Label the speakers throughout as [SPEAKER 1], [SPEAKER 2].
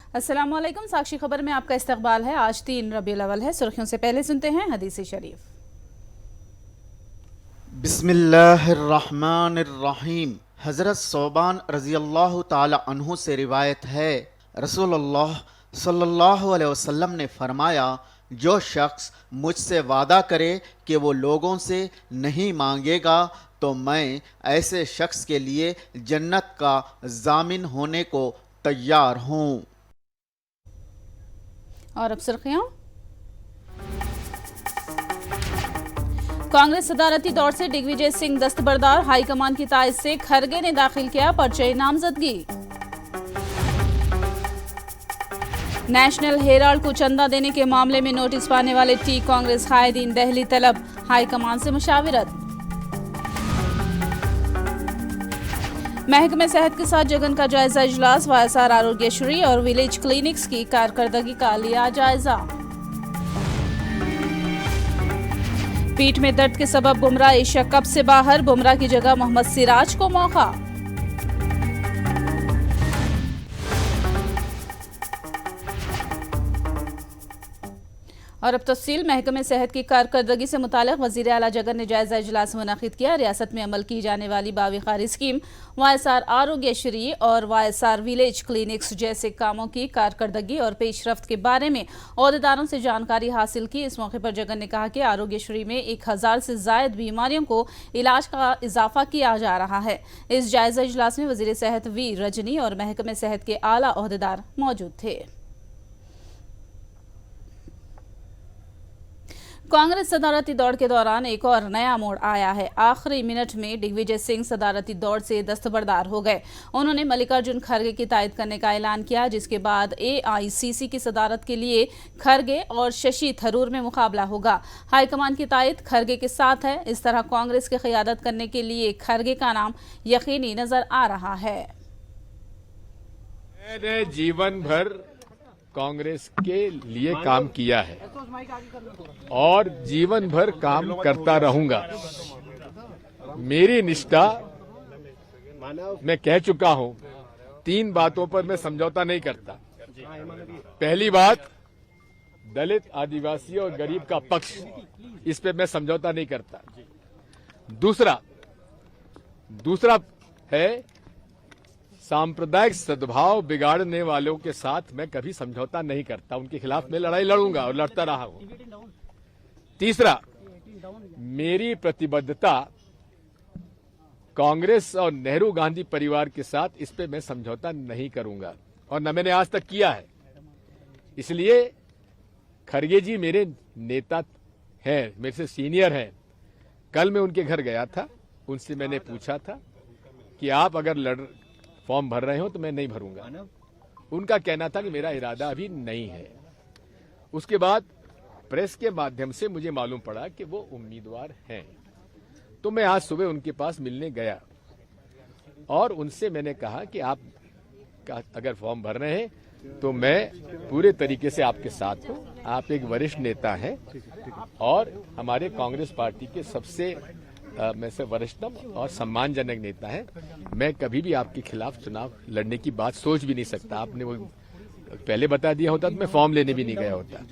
[SPEAKER 1] अस्सलाम वालेकुम। साक्षी खबर में आपका इस्तकबाल है। आज 3 रबीउल अव्वल है। सुर्खियों से पहले सुनते हैं हदीस शरीफ।
[SPEAKER 2] बिस्मिल्लाहिर्रहमानिर्रहीम। हज़रत सोबान रज़ी अल्लाह ताला अन्हु से रिवायत है, रसूलुल्लाह सल्लल्लाहु अलैहि वसल्लम ने फरमाया, जो शख्स मुझसे वादा करे कि वो लोगों से नहीं मांगेगा तो मैं ऐसे शख्स के लिए जन्नत का जामिन होने को तैयार हूँ।
[SPEAKER 1] और अब सुर्खियां। कांग्रेस सदारती दौर से दिग्विजय सिंह दस्तबरदार, हाईकमान की ताइद से खरगे ने दाखिल किया पर्चे नामजदगी। नेशनल हेराल्ड को चंदा देने के मामले में नोटिस पाने वाले टी कांग्रेस कायदीन दिल्ली तलब, हाईकमान से मुशावरत। महकमे सेहत के साथ जगन का जायजा इजलास, वायएसआर आरोग्यश्री और विलेज क्लिनिक्स की कारकर्दगी का लिया जायजा। पीठ में दर्द के सबब बुमराह एशिया कप से बाहर, बुमराह की जगह मोहम्मद सिराज को मौका। और अब तफसील। महकमे सेहत की कारकर्दगी से मुतालिक वज़ीर आला जगन ने जायजा इजलास मुनक़िद किया। रियासत में अमल की जाने वाली बाविखारी स्कीम, वायएसआर आरोग्यश्री और वायएसआर विलेज क्लिनिक्स जैसे कामों की कारकर्दगी और पेशरफ्त के बारे में ओहदेदारों से जानकारी हासिल की। इस मौके पर जगन ने कहा कि आरोग्यश्री में 1000 से जायद बीमारियों को इलाज का इजाफा किया जा रहा है। इस जायजा इजलास में वज़ीर सेहत वी रजनी और महकमे सेहत के आला ओहदेदार मौजूद थे। कांग्रेस सदारती दौड़ के दौरान एक और नया मोड़ आया है। आखिरी मिनट में दिग्विजय सिंह सदारती दौड़ से दस्तबरदार हो गए। उन्होंने मल्लिकार्जुन खड़गे की तायद करने का ऐलान किया, जिसके बाद एआईसीसी की सदारत के लिए खड़गे और शशि थरूर में मुकाबला होगा। हाईकमान की तायद खड़गे के साथ है। इस तरह कांग्रेस की क़यादत करने के लिए खड़गे का नाम यकीनी नजर आ रहा है।
[SPEAKER 3] मैंने जीवन भर कांग्रेस के लिए काम किया है और जीवन भर काम करता रहूंगा। मेरी निष्ठा, मैं कह चुका हूं, 3 बातों पर मैं समझौता नहीं करता। पहली बात, दलित, आदिवासी और गरीब का पक्ष, इस पे मैं समझौता नहीं करता। दूसरा है सांप्रदायिक सद्भाव बिगाड़ने वालों के साथ मैं कभी समझौता नहीं करता। उनके खिलाफ मैं लड़ाई लड़ूंगा और लड़ता रहा हूं। तीसरा, मेरी प्रतिबद्धता कांग्रेस और नेहरू गांधी परिवार के साथ, इस पे मैं समझौता नहीं करूंगा और न मैंने आज तक किया है। इसलिए खड़गे जी मेरे नेता हैं, मेरे से सीनियर हैं। कल मैं उनके घर गया था, उनसे मैंने पूछा था कि आप अगर फॉर्म भर रहे हो तो मैं नहीं भरूंगा। उनका कहना था कि मेरा इरादा अभी नहीं है। उसके बाद प्रेस के माध्यम से मुझे मालूम पड़ा कि वो उम्मीदवार हैं, तो मैं आज सुबह उनके पास मिलने गया और उनसे मैंने कहा कि आप अगर फॉर्म भर रहे हैं तो मैं पूरे तरीके से आपके साथ हूं। आप एक वरिष्ठ नेता हैं और हमारे कांग्रेस पार्टी के सबसे में से वरिष्ठतम और सम्मानजनक नेता है। मैं कभी भी आपके खिलाफ चुनाव लड़ने की बात सोच भी नहीं सकता। आपने वो पहले बता दिया होता तो मैं फॉर्म लेने भी नहीं गया होता।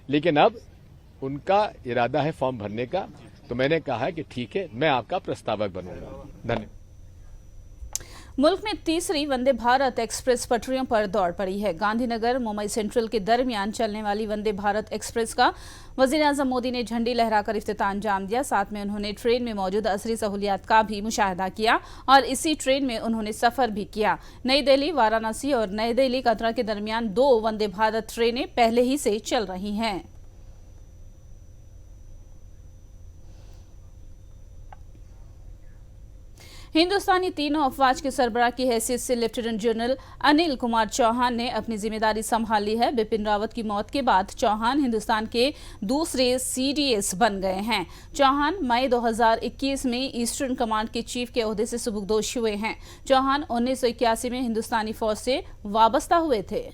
[SPEAKER 3] लेकिन अब उनका इरादा है फॉर्म भरने का, तो मैंने कहा कि ठीक है, मैं आपका प्रस्तावक बनूंगा। धन्यवाद।
[SPEAKER 1] मुल्क में तीसरी वंदे भारत एक्सप्रेस पटरियों पर दौड़ पड़ी है। गांधीनगर मुंबई सेंट्रल के दरमियान चलने वाली वंदे भारत एक्सप्रेस का वजीर आजम मोदी ने झंडी लहराकर इफ्तिताह अंजाम दिया। साथ में उन्होंने ट्रेन में मौजूद असरी सहूलियात का भी मुशाहिदा किया और इसी ट्रेन में उन्होंने सफर भी किया। नई दिल्ली, वाराणसी और नई दिल्ली कतरा के दरमियान 2 वंदे भारत ट्रेनें पहले ही से चल रही हैं। हिंदुस्तानी तीनों अफवाज के सरबराह की हैसियत से लेफ्टिनेंट जनरल अनिल कुमार चौहान ने अपनी जिम्मेदारी संभाल ली है। बिपिन रावत की मौत के बाद चौहान हिंदुस्तान के दूसरे सीडीएस बन गए हैं। चौहान मई 2021 में ईस्टर्न कमांड के चीफ के ओहदे से सुबुकदोश हुए हैं। चौहान 1981 में हिंदुस्तानी फौज से वाबस्ता हुए थे।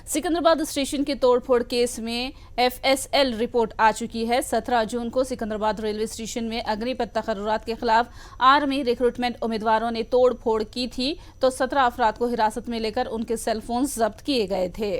[SPEAKER 1] सिकंदराबाद स्टेशन के तोड़फोड़ केस में FSL रिपोर्ट आ चुकी है। 17 जून को सिकंदराबाद रेलवे स्टेशन में अग्निपथ तकर्रुरात के खिलाफ आर्मी रिक्रूटमेंट उम्मीदवारों ने तोड़फोड़ की थी, तो 17 अफराद को हिरासत में लेकर उनके सेलफोन जब्त किए गए थे।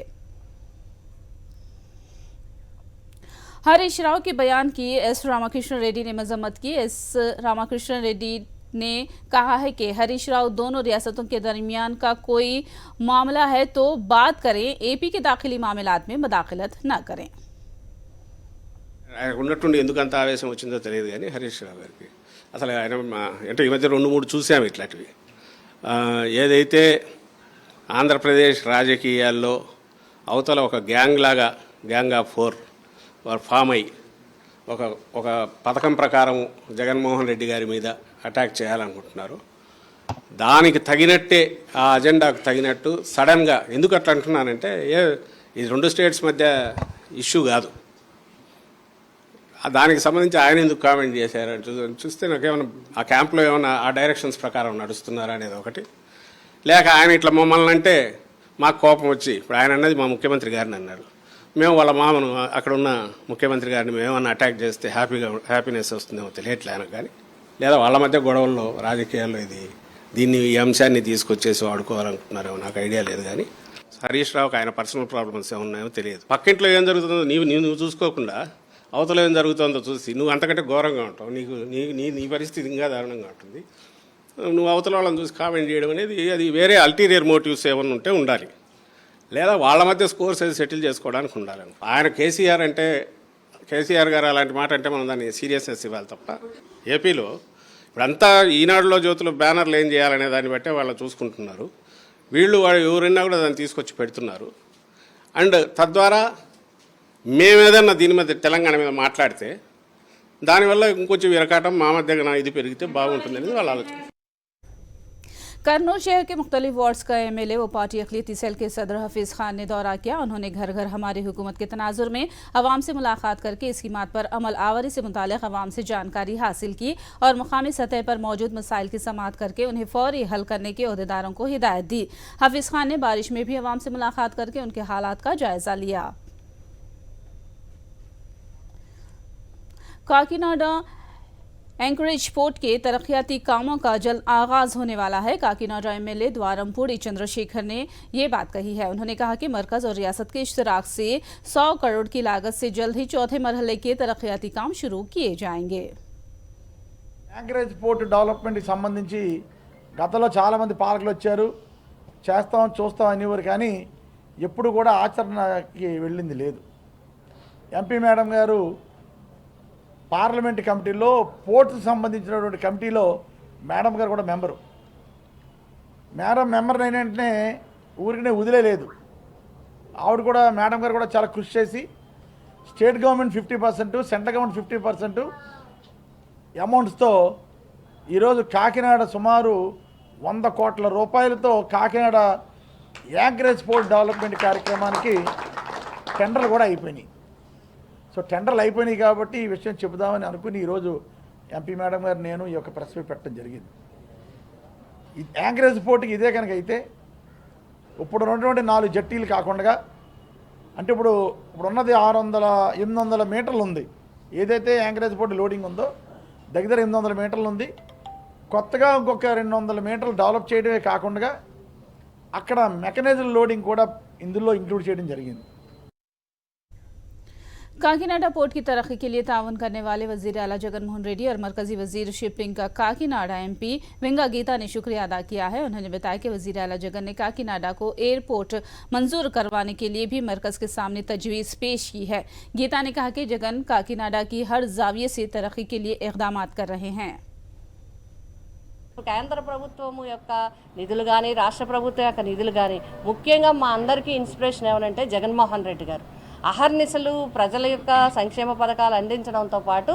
[SPEAKER 1] हरीश राव के बयान की एस रामाकृष्ण रेड्डी ने मजम्मत की। एस रामाकृष्ण रेड्डी ने कहा है कि हरीश राव दोनों रियासतों के दरमियान का कोई मामला है तो बात करें, AP के दाखिली मामलात में मदाखलत न करें।
[SPEAKER 4] ఉన్నట్టుండి ఎందుకు అంత ఆవేశం వచ్చిందో తెలియదు కానీ హరీష్ రావు గారికి అసలు ఆయన అంటే ఈ మధ్య 2-3 చూసాము ఇట్లాంటివి. ఏదైతే ఆంధ్రప్రదేశ్ రాజకీయాల్లో అవతల ఒక గ్యాంగ్ ఆఫ్ 4 వారు ఫామ్ అయ్యి ఒక పథకం ప్రకారం జగన్మోహన్ రెడ్డి గారి మీద అటాక్ చేయాలనుకుంటున్నారు. దానికి తగినట్టే ఆ అజెండాకు తగినట్టు సడన్గా ఎందుకు అట్లా అంటున్నానంటే ఇది 2 స్టేట్స్ మధ్య ఇష్యూ కాదు. దానికి సంబంధించి ఆయన ఎందుకు కామెంట్ చేశారని చూస్తే నాకేమైనా ఆ క్యాంప్లో ఏమైనా ఆ డైరెక్షన్స్ ప్రకారం నడుస్తున్నారా అనేది ఒకటి, లేక ఆయన ఇట్లా మమ్మల్ని అంటే మాకు కోపం వచ్చి ఇప్పుడు ఆయన అన్నది మా ముఖ్యమంత్రి గారిని అన్నారు, మేము వాళ్ళ మామను అక్కడ ఉన్న ముఖ్యమంత్రి గారిని మేమన్నా అటాక్ చేస్తే హ్యాపీనెస్ వస్తుందేమో తెలియట్లే ఆయనకు. కానీ లేదా వాళ్ళ మధ్య గొడవల్లో రాజకీయాల్లో దీన్ని ఈ అంశాన్ని తీసుకొచ్చేసి వాడుకోవాలనుకుంటున్నారేమో నాకు ఐడియా లేదు. కానీ హరీష్ రావుకి ఆయన పర్సనల్ ప్రాబ్లమ్స్ ఏమున్నాయో తెలియదు. పక్కింట్లో ఏం జరుగుతుందో నువ్వు చూసుకోకుండా అవతల ఏం జరుగుతుందో చూసి నువ్వు అంతకంటే ఘోరంగా ఉంటావు. నీ పరిస్థితి ఇంకా దారుణంగా ఉంటుంది. నువ్వు అవతల వాళ్ళని చూసి కామెంట్ చేయడం అనేది అది వేరే అల్టీరియర్ మోటివ్స్ ఏమన్నా ఉంటే ఉండాలి, లేదా వాళ్ళ మధ్య స్కోర్స్ అది సెటిల్ చేసుకోవడానికి ఉండాలి. ఆయన కేసీఆర్ గారు అలాంటి మాట అంటే మనం దాన్ని సీరియస్నెస్ ఇవ్వాలి తప్ప, ఏపీలో ఇప్పుడంతా ఈనాడులో జ్యోతులు బ్యానర్లు ఏం చేయాలనే దాన్ని బట్టే వాళ్ళు చూసుకుంటున్నారు. వీళ్ళు ఎవరైనా కూడా దాన్ని తీసుకొచ్చి పెడుతున్నారు. అండ్ తద్వారా మేమేదన్నా దీని మీద తెలంగాణ మీద మాట్లాడితే దానివల్ల ఇంకొంచెం విరకాటం మా మధ్య ఇది పెరిగితే బాగుంటుంది అనేది వాళ్ళ ఆలోచన.
[SPEAKER 1] करनूल शहर के मुख्तलिफ वार्ड्स का MLA व पार्टी अक़लियती सेल के सदर हफीज़ खान ने दौरा किया। उन्होंने घर घर हमारी हुकूमत के तनाजुर में अवाम से मुलाकात करके स्कीमात पर अमल आवरी से मुतालिक अवाम से जानकारी हासिल की और मुकामी सतह पर मौजूद मसाइल की समाअत करके उन्हें फौरी हल करने के अहदेदारों को हिदायत दी। हफीज़ खान ने बारिश में भी अवाम से मुलाकात करके उनके हालात का जायजा लिया। काकीनाडा एंकरेज पोर्ट के तरक्याती कामों का जल्द आगाज होने वाला है। काकीनाडा MLA द्वारमपुड़ी चंद्रशेखर ने ये बात कही है। उन्होंने कहा कि मरकज और रियासत के इश्तराक से 100 करोड़ की लागत से जल्द ही चौथे मरहले के तरक्याती काम शुरू किए जाएंगे।
[SPEAKER 5] యాంకరేజ్ పోర్ట్ డెవలప్మెంట్కి సంబంధించి గతంలో చాలామంది పాలకులు వచ్చారు, చేస్తాం చూస్తాం అనేవారు, కానీ ఎప్పుడు కూడా ఆచరణకి వెళ్ళింది లేదు. ఎంపీ మేడం గారు పార్లమెంట్ కమిటీలో పోర్టుకు సంబంధించినటువంటి కమిటీలో మేడం గారు కూడా మెంబరు. మెంబర్ అయిన వెంటనే ఊరికనే వదిలేదు. ఆవిడ కూడా మేడం గారు కూడా చాలా కృషి చేసి స్టేట్ గవర్నమెంట్ 50%, సెంట్రల్ గవర్నమెంట్ 50% అమౌంట్స్తో ఈరోజు కాకినాడ సుమారు 100 కోట్ల రూపాయలతో కాకినాడ యాంకరేజ్ పోర్ట్ డెవలప్మెంట్ కార్యక్రమానికి టెండర్లు కూడా అయిపోయినాయి. సో టెండర్లు అయిపోయినాయి కాబట్టి ఈ విషయం చెబుదామని అనుకుని ఈరోజు ఎంపీ మేడం గారు నేను ఈ యొక్క ప్రెస్ మీట్ పెట్టడం జరిగింది. ఈ యాంకరేజ్ పోర్ట్కి ఇదే కనుక అయితే ఇప్పుడు ఉన్నటువంటి 4 జట్టీలు కాకుండా, అంటే ఇప్పుడు ఉన్నది 800 మీటర్లు ఉంది. ఏదైతే యాంకరేజ్ పోర్ట్ లోడింగ్ ఉందో దగ్గర 800 మీటర్లు ఉంది. కొత్తగా ఇంకొక 200 మీటర్లు డెవలప్ చేయడమే కాకుండా అక్కడ మెకానిజల్ లోడింగ్ కూడా ఇందులో ఇంక్లూడ్ చేయడం జరిగింది.
[SPEAKER 1] काकीनाडा पोर्ट की तरक्की के लिए ताउन करने वाले वजीर आला जगनमोहन रेड्डी और मरकजी वजीर शिपिंग का काकीनाडा MP विंगा गीता ने शुक्रिया अदा किया है। उन्होंने बताया कि वजीर आला जगन ने काकीनाडा को एयरपोर्ट मंजूर करवाने के लिए भी मरकज के सामने तजवीज़ पेश की है। गीता ने कहा कि जगन काकीनाडा की हर जाविये से तरक्की के लिए इक़दामात कर रहे हैं।
[SPEAKER 6] కేంద్ర ప్రభుత్వం యొక్క నిధులు కానీ రాష్ట్ర ప్రభుత్వం యొక్క నిధులు కానీ ముఖ్యంగా మా అందరికీ ఇన్స్పిరేషన్ ఏమనంటే జగన్మోహన్ రెడ్డి గారు అహర్నిశలు ప్రజల యొక్క సంక్షేమ పథకాలు అందించడంతో పాటు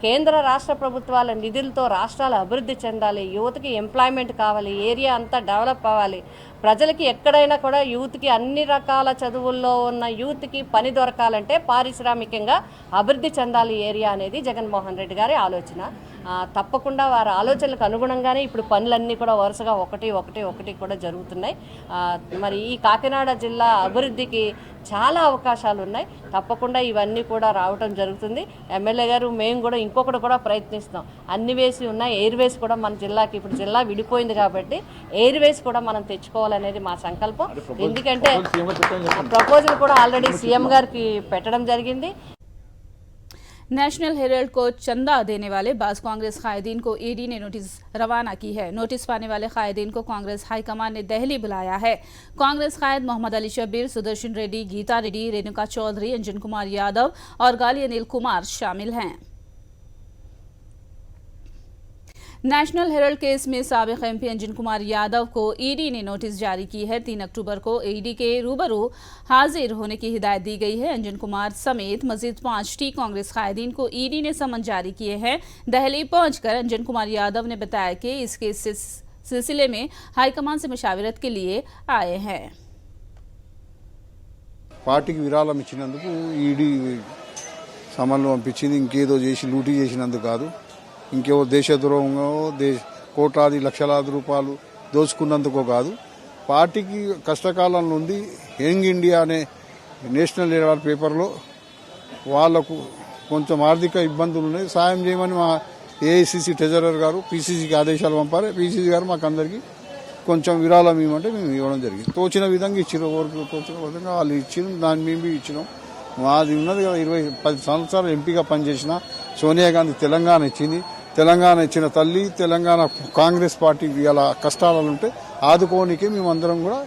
[SPEAKER 6] కేంద్ర రాష్ట్ర ప్రభుత్వాల నిధులతో రాష్ట్రాలు అభివృద్ధి చెందాలి, యువతకి ఎంప్లాయ్మెంట్ కావాలి, ఏరియా అంతా డెవలప్ అవ్వాలి, ప్రజలకి ఎక్కడైనా కూడా యూత్కి అన్ని రకాల చదువుల్లో ఉన్న యూత్కి పని దొరకాలంటే పారిశ్రామికంగా అభివృద్ధి చెందాలి ఏరియా అనేది జగన్మోహన్ రెడ్డి గారి ఆలోచన. తప్పకుండా వారి ఆలోచనలకు అనుగుణంగానే ఇప్పుడు పనులన్నీ కూడా వరుసగా ఒకటి కూడా జరుగుతున్నాయి. మరి ఈ కాకినాడ జిల్లా అభివృద్ధికి చాలా అవకాశాలు ఉన్నాయి. తప్పకుండా ఇవన్నీ కూడా రావటం జరుగుతుంది. ఎమ్మెల్యే గారు మేము కూడా ఇంకొకటి కూడా ప్రయత్నిస్తాం. అన్ని వేసి ఉన్నాయి, ఎయిర్వేస్ కూడా మన జిల్లాకి ఇప్పుడు జిల్లా విడిపోయింది కాబట్టి ఎయిర్వేస్ కూడా మనం తెచ్చుకోవాలనేది మా సంకల్పం. ఎందుకంటే ప్రపోజల్ కూడా ఆల్రెడీ సీఎం గారికి పెట్టడం జరిగింది.
[SPEAKER 1] नेशनल हेराल्ड को चंदा देने वाले बास कांग्रेस कायदीन को ईडी ने नोटिस रवाना की है। नोटिस पाने वाले कायदीन को कांग्रेस हाईकमान ने दिल्ली बुलाया है। कांग्रेस कायद मोहम्मद अली शब्बीर, सुदर्शन रेड्डी, गीता रेड्डी, रेणुका चौधरी, अंजन कुमार यादव और गाली अनिल कुमार शामिल हैं। नेशनल हेराल्ड केस में साबिक एमपी अंजन कुमार यादव को ईडी ने नोटिस जारी की है। 3 अक्टूबर को ईडी के रूबरू हाजिर होने की हिदायत दी गई है। अंजन कुमार समेत मजीद 5 कांग्रेस कायदीन को ईडी ने समन जारी किए हैं। दिल्ली पहुंचकर अंजन कुमार यादव ने बताया कि इस केस सिलसिले में हाईकमान से मशावरत के लिए आए हैं।
[SPEAKER 7] పార్టీకి విరాళం ఇచ్చినందుకు ఈడీ సమన్లు పంపించింది. ఇంకేదో చేసి లూటీ చేసినందుకు కాదు, ఇంకేవో దేశద్రోహంగా కోట్లాది లక్షలాది రూపాయలు దోచుకున్నందుకో కాదు. పార్టీకి కష్టకాలం నుండి యంగ్ ఇండియా అనే నేషనల్ హెరాల్డ్ పేపర్లో వాళ్లకు కొంచెం ఆర్థిక ఇబ్బందులు ఉన్నాయి, సాయం చేయమని మా ఏఐసిసి ట్రెజరర్ గారు పీసీసీకి ఆదేశాలు పంపారు. పీసీసీ గారు మాకు అందరికీ కొంచెం విరాళం ఇవ్వమంటే మేము ఇవ్వడం జరిగింది. తోచిన విధంగా ఇచ్చినాం, ఎవరికి తోచిన విధంగా వాళ్ళు ఇచ్చినాం, దాన్ని మేము ఇచ్చినాం. మాది ఉన్నది కదా 10 సంవత్సరాలు ఎంపీగా పనిచేసిన సోనియా గాంధీ తెలంగాణ ఇచ్చింది. తెలంగాణ ఇచ్చిన తల్లి, తెలంగాణ కాంగ్రెస్ పార్టీ ఇలా కష్టాలుంటే ఆదుకోనికే మేమందరం కూడా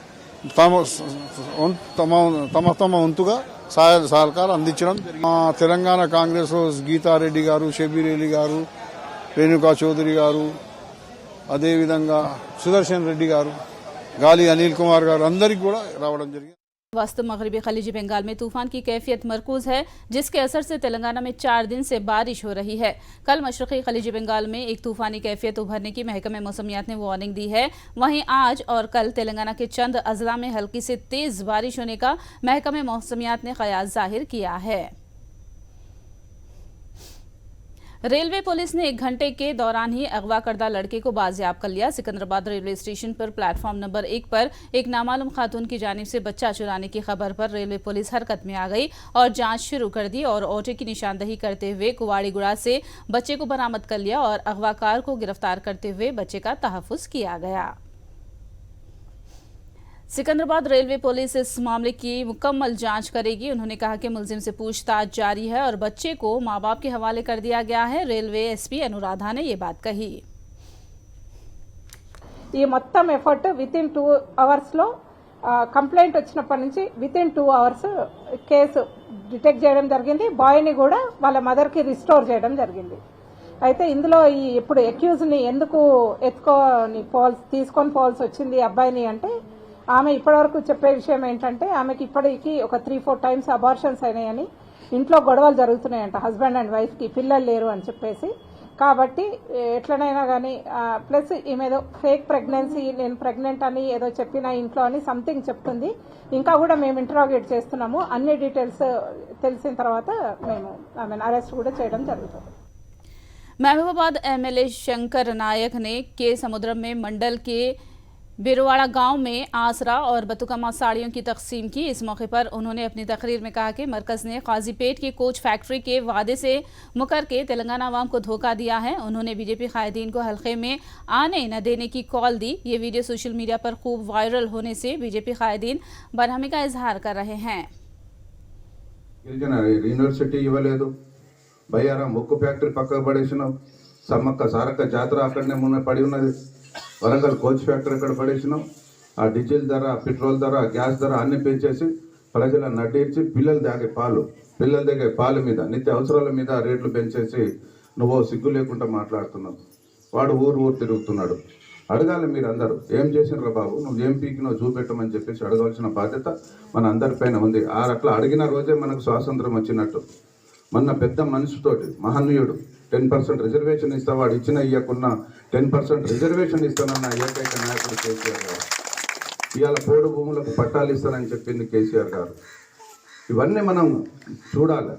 [SPEAKER 7] తమ వంతుగా సహకారం అందించడం. మా తెలంగాణ కాంగ్రెస్ గీతారెడ్డి గారు, షబీర్ అలీ గారు, రేణుకా చౌదరి గారు, అదేవిధంగా సుదర్శన్ రెడ్డి గారు, గాలి అనిల్ కుమార్ గారు అందరికీ కూడా రావడం జరిగింది.
[SPEAKER 1] वास्तव मगरबी खलीजी बंगाल में तूफान की कैफियत मरकूज है, जिसके असर से तेलंगाना में 4 दिन से बारिश हो रही है। कल मशरकी खलीजी बंगाल में एक तूफानी कैफियत उभरने की महकमे मौसमियात ने वार्निंग दी है। वहीं आज और कल तेलंगाना के चंद अजला में हल्की से तेज बारिश होने का महकमे मौसमियात ने कयास जाहिर किया है। रेलवे पुलिस ने 1 घंटे के दौरान ही अगवा करदा लड़के को बाजियाब कर लिया। सिकंदराबाद रेलवे स्टेशन पर प्लेटफॉर्म नंबर 1 पर एक नामालूम खातून की जानिब से बच्चा चुराने की खबर पर रेलवे पुलिस हरकत में आ गई और जांच शुरू कर दी और ऑटो की निशानदही करते हुए कुवाड़ीगुड़ा से बच्चे को बरामद कर लिया और अगवाकार को गिरफ्तार करते हुए बच्चे का तहफ्फुज किया गया। सिकंदराबाद रेलवे पुलिस इस मामले की मुकम्मल जांच करेगी। उन्होंने कहा कि मुलजिम से पूछताछ जारी है और बच्चे को मां बाप के हवाले कर दिया गया है। रेलवे एसपी अनुराधा ने ये बात कही।
[SPEAKER 8] ఈ మొత్తం ఎఫర్ట్ వితిన్ 2 అవర్స్లో కంప్లైంట్ వచ్చినప్పటి నుంచి వితిన్ 2 అవర్స్ కేసు డిటెక్ట్ చేయడం జరిగింది. బాయ్ని కూడా వాళ్ళ మదర్కి రిస్టోర్ చేయడం జరిగింది. అయితే ఇందులో ఇప్పుడు అక్యూజ్ని ఎందుకు తీసుకొని పోవాల్సి వచ్చింది అబ్బాయిని అంటే, ఆమె ఇప్పటివరకు చెప్పే విషయం ఏంటంటే, ఆమెకి ఇప్పటికి ఒక 3-4 టైమ్స్ అబార్షన్స్ అయినాయని, ఇంట్లో గొడవలు జరుగుతున్నాయంట హస్బెండ్ అండ్ వైఫ్కి, పిల్లలు లేరు అని చెప్పేసి. కాబట్టి ఎట్లనైనా కానీ ప్లస్ ఈమెదో ఫేక్ ప్రెగ్నెన్సీ, నేను ప్రెగ్నెంట్ అని ఏదో చెప్పిన ఇంట్లో అని సంథింగ్ చెప్తుంది. ఇంకా కూడా మేము ఇంటరాగేట్ చేస్తున్నాము. అన్ని డీటెయిల్స్ తెలిసిన తర్వాత మేము ఆమెను అరెస్ట్ కూడా చేయడం జరుగుతుంది.
[SPEAKER 1] महबूबाबाद एमएलए शंकर नायक ने के समुद्रम में मंडल के बिरवाड़ा गांव में आसरा और बतुकमा साड़ियों की तकसीम की। इस मौके पर उन्होंने अपनी तकरीर में कहा कि मरकज ने काजीपेट की कोच फैक्ट्री के वादे से मुकर के तेलंगाना आवाम को धोखा दिया है। उन्होंने बीजेपी कायदीन को हल्के में आने न देने की कॉल दी। ये वीडियो सोशल मीडिया पर खूब वायरल होने से बीजेपी कायदीन बरहमी का इजहार कर रहे हैं।
[SPEAKER 9] యూనివర్సిటీ ఇవ్వలేదు, బయ్యారా ముక్కు ఫ్యాక్టరీ పక్కకు పడేసినాం, సమ్మక్క సారక్క జాతర అక్కడనే మొన్న పడి ఉన్నది, వరంగల్ కోచ్ ఫ్యాక్టరీ అక్కడ పడేసినాం. ఆ డీజిల్ ధర, పెట్రోల్ ధర, గ్యాస్ ధర అన్ని పెంచేసి ప్రజలను నడ్డించి పిల్లలు తాగే పాలు మీద, నిత్య అవసరాల మీద రేట్లు పెంచేసి నువ్వు సిగ్గు లేకుండా మాట్లాడుతున్నావు. వాడు ఊరు తిరుగుతున్నాడు. అడగాలి మీరందరూ, ఏం చేసినరా బాబు, నువ్వు ఏం పీకినో చూపెట్టమని చెప్పేసి అడగాల్సిన బాధ్యత మన అందరిపైన ఉంది. అట్లా అడిగిన రోజే మనకు స్వాతంత్రం వచ్చినట్టు. మొన్న పెద్ద మనిషితోటి మహనీయుడు 10% రిజర్వేషన్ ఇస్తా, వాడు ఇచ్చిన ఇయ్యకున్న 10% రిజర్వేషన్ ఇస్తానన్న ఏకైక నాయకుడు కేసీఆర్ గారు. ఇవాళ పోడు భూములకు పట్టాలు ఇస్తానని చెప్పింది కేసీఆర్ గారు. ఇవన్నీ మనం చూడాలి,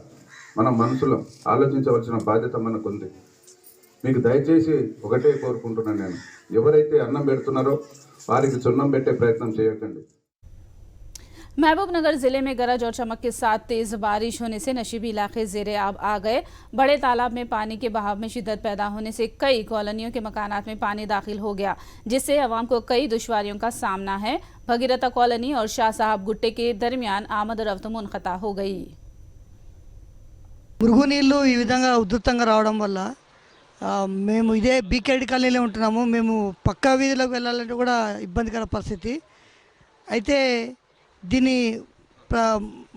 [SPEAKER 9] మన మనసులో ఆలోచించవలసిన బాధ్యత మనకుంది. మీకు దయచేసి ఒకటే కోరుకుంటున్నాను నేను, ఎవరైతే అన్నం పెడుతున్నారో వారికి సున్నం పెట్టే ప్రయత్నం చేయకండి.
[SPEAKER 1] महबूबनगर जिले में गरज और चमक के साथ तेज बारिश होने से नशीबी इलाके जेरे आब आ गए। बड़े तालाब में पानी के बहाव में शिद्दत पैदा होने से कई कॉलोनियों के मकानात में पानी दाखिल हो गया, जिससे अवाम को कई दुश्वारियों का सामना है। भगीरथा कॉलोनी और शाह साहब गुट्टे के दरमियान आमद रफ्त मुनक़ता हो गई।
[SPEAKER 10] మురుగునీళ్ళు ఈ విధంగా ఉధృతంగా రావడం వల్ల మేము ఇదే బీకేడి కాలనీలో ఉంటున్నాము. మేము పక్కా వీధిలోకి వెళ్ళాలంటే కూడా ఇబ్బందికర పరిస్థితి. అయితే దీని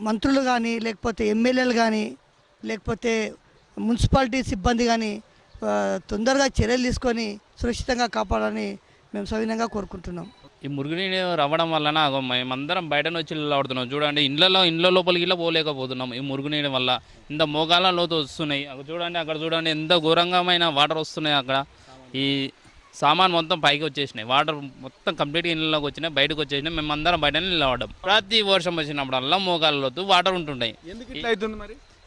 [SPEAKER 10] మంత్రులు కానీ లేకపోతే ఎమ్మెల్యేలు కానీ లేకపోతే మున్సిపాలిటీ సిబ్బంది కానీ తొందరగా చర్యలు తీసుకొని సురక్షితంగా కాపాడాలని మేము సవినంగా కోరుకుంటున్నాం.
[SPEAKER 11] ఈ మురుగునీరు రావడం వలన మేమందరం బయట వచ్చి నిలబడుతున్నాం. చూడండి, ఇండ్ల లోపలికి ఇలా పోలేకపోతున్నాం. ఈ మురుగునీరు వల్ల ఇంత మోకాల లోతు వస్తున్నాయి. అక్కడ చూడండి ఎంత ఘోరంగమైన వాటర్ వస్తున్నాయి. అక్కడ ఈ సామాన్ మొత్తం పైకి వచ్చేసినాయి. వాటర్ మొత్తం కంప్లీట్గా ఇళ్ళలోకి వచ్చినాయి, బయటకు వచ్చేసినాయి. మేమందరం బయట నిలబడ్డాం. ప్రతి వర్షం వచ్చినప్పుడల్లా మోకాల లోతు వాటర్ ఉంటుంటాయి.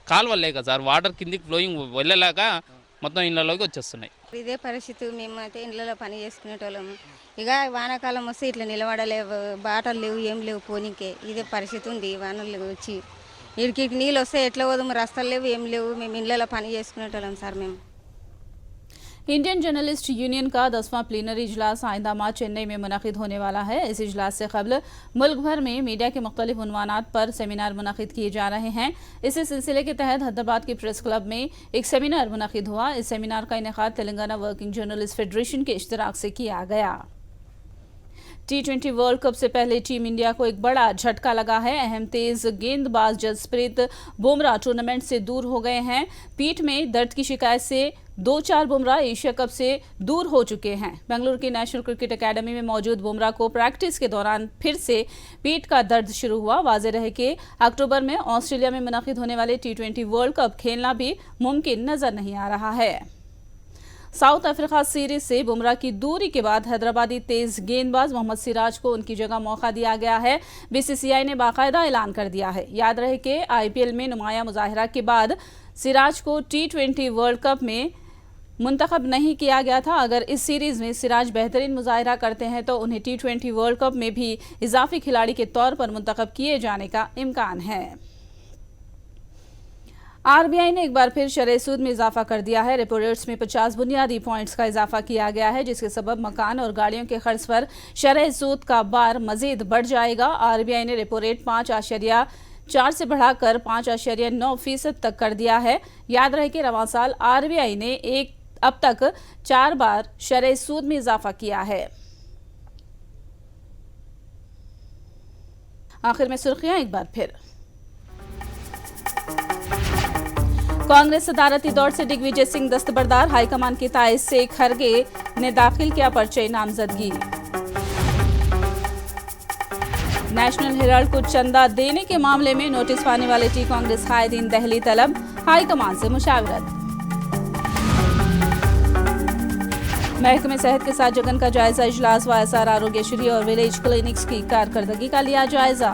[SPEAKER 11] కాలువలు లేక సార్, వాటర్ కిందికి ఫ్లోయింగ్ వెళ్ళలేక మొత్తం ఇళ్ళలోకి వచ్చేస్తున్నాయి.
[SPEAKER 12] ఇదే పరిస్థితి. మేము అయితే ఇళ్ళలో పని చేసుకునేటోళ్ళము. ఇక వానాకాలం వస్తే ఇట్లా నిలబడలేవు, బాటలు లేవు, ఏం లేవు, పోనీకే ఇదే పరిస్థితి ఉంది. వానలు వచ్చి ఇడికి నీళ్ళు వస్తే ఎట్లా పోదాము, రస్తాలు లేవు, ఏం లేవు. మేము ఇళ్ళలో పని చేసుకునేటోళ్ళం సార్. మేము
[SPEAKER 1] इंडियन जर्नलिस्ट यूनियन का 10वां प्लीनरी इजलास आइंदा माह चेन्नई में मुनक़िद होने वाला है। इस इजलास से कबल मुल्क भर में मीडिया के मुख्तलिफ उन्वानात पर सेमिनार मुनक़िद किए जा रहे हैं। इसी सिलसिले के तहत हैदराबाद के प्रेस क्लब में एक सेमिनार मुनक़िद हुआ। इस सेमिनार का इनेकाद तेलंगाना वर्किंग जर्नलिस्ट फेडरेशन के इश्तराक से किया गया। T20 वर्ल्ड कप से पहले टीम इंडिया को एक बड़ा झटका लगा है। अहम तेज गेंदबाज जसप्रीत बुमराह टूर्नामेंट से दूर हो गए हैं। पीठ में दर्द की शिकायत से 2-4 बुमराह एशिया कप से दूर हो चुके हैं। बेंगलुरु की नेशनल क्रिकेट एकेडमी में मौजूद बुमराह को प्रैक्टिस के दौरान फिर से पीठ का दर्द शुरू हुआ। वाज़ेह रहे कि अक्टूबर में ऑस्ट्रेलिया में मुनक़िद होने वाले T20 वर्ल्ड कप खेलना भी मुमकिन नजर नहीं आ रहा है। साउथ अफ्रीका सीरीज से बुमराह की दूरी के बाद हैदराबादी तेज गेंदबाज मोहम्मद सिराज को उनकी जगह मौका दिया गया है। बीसीसीआई ने बाकायदा ऐलान कर दिया है। याद रहे कि आईपीएल में नुमाया मुजाहिरा के बाद सिराज को T20 वर्ल्ड कप में मुंतखब नहीं किया गया था। अगर इस सीरीज में सिराज बेहतरीन मुजाहिरा करते हैं तो उन्हें T20 वर्ल्ड कप में भी इजाफी खिलाड़ी के तौर पर मुंतखब किए जाने का इम्कान है। आरबीआई ने एक बार फिर शरह सूद में इजाफा कर दिया है। रेपो रेट्स में 50 बुनियादी पॉइंट्स का इजाफा किया गया है, जिसके सबब मकान और गाड़ियों के खर्च पर शरह सूद का बार मजीद बढ़ जाएगा। आरबीआई ने रेपो रेट 5.4 से बढ़ाकर 5.9% तक कर दिया है। याद रहे कि रवां साल आरबीआई ने अब तक 4 बार शरह सूद में इजाफा किया है। आखिर में सुर्खियां एक बार फिर। कांग्रेस सदारती दौड़ से दिग्विजय सिंह दस्तबरदार, हाईकमान की ताइज से खरगे ने दाखिल किया पर्चे नामजदगी। नेशनल हेराल्ड को चंदा देने के मामले में नोटिस पाने वाले टी कांग्रेस कायदीन दहली तलब, हाईकमान से मुशावरत। महकमे सेहत के साथ जगन का जायजा इजलास, वायएसआर आरोग्यश्री और विलेज क्लिनिक्स की कारकर्दगी का लिया जायजा।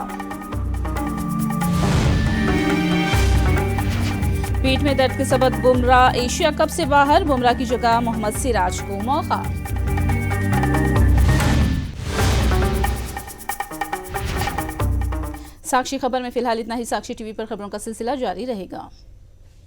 [SPEAKER 1] पीठ में दर्द के सबब बुमराह एशिया कप से बाहर, बुमराह की जगह मोहम्मद सिराज को मौका। साक्षी खबर में फिलहाल इतना ही। साक्षी टीवी पर खबरों का सिलसिला जारी रहेगा।